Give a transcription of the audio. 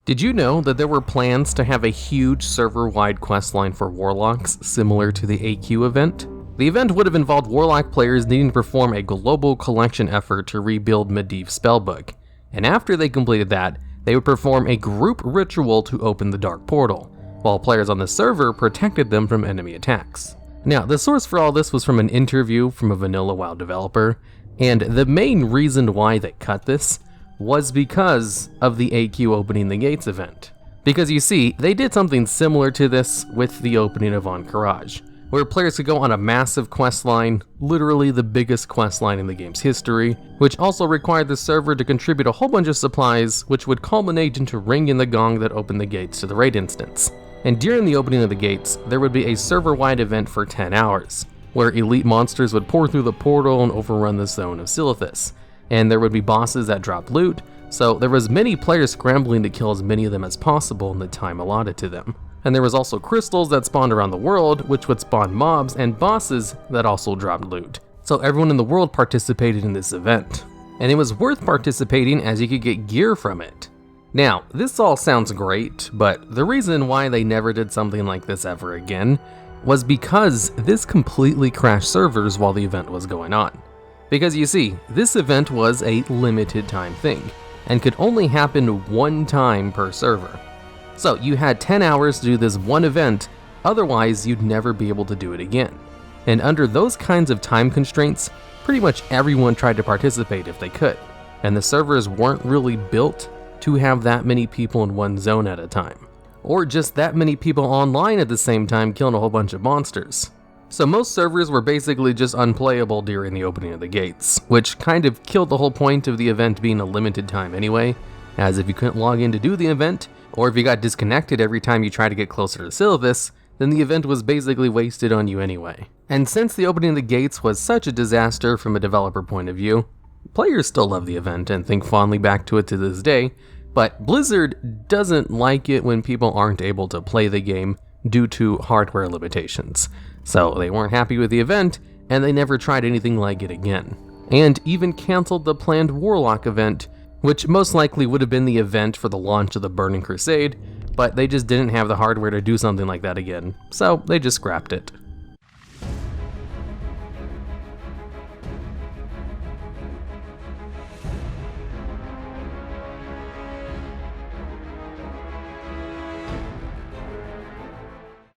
Did you know that there were plans to have a huge server-wide questline for Warlocks similar to the AQ event? The event would have involved Warlock players needing to perform a global collection effort to rebuild Medivh's spellbook, and after they completed that, they would perform a group ritual to open the Dark Portal, while players on the server protected them from enemy attacks. Now, the source for all this was from an interview from a vanilla WoW developer, and the main reason why they cut this was because of the AQ opening the gates event. Because you see, they did something similar to this with the opening of Encourage, where players could go on a massive quest line, literally the biggest quest line in the game's history, which also required the server to contribute a whole bunch of supplies, which would culminate into ringing the gong that opened the gates to the raid instance. And during the opening of the gates, there would be a server-wide event for 10 hours, where elite monsters would pour through the portal and overrun the zone of Silithus, and there would be bosses that dropped loot, so there was many players scrambling to kill as many of them as possible in the time allotted to them. And there was also crystals that spawned around the world, which would spawn mobs and bosses that also dropped loot. So everyone in the world participated in this event. And it was worth participating as you could get gear from it. Now, this all sounds great, but the reason why they never did something like this ever again was because this completely crashed servers while the event was going on. Because you see, this event was a limited time thing, and could only happen one time per server. So you had 10 hours to do this one event, otherwise you'd never be able to do it again. And under those kinds of time constraints, pretty much everyone tried to participate if they could, and the servers weren't really built to have that many people in one zone at a time, or just that many people online at the same time killing a whole bunch of monsters. So most servers were basically just unplayable during the opening of the gates, which kind of killed the whole point of the event being a limited time anyway, as if you couldn't log in to do the event, or if you got disconnected every time you tried to get closer to Silithus, then the event was basically wasted on you anyway. And since the opening of the gates was such a disaster from a developer point of view, players still love the event and think fondly back to it to this day, but Blizzard doesn't like it when people aren't able to play the game due to hardware limitations. So they weren't happy with the event, and they never tried anything like it again. And even canceled the planned Warlock event, which most likely would have been the event for the launch of the Burning Crusade, but they just didn't have the hardware to do something like that again, so they just scrapped it.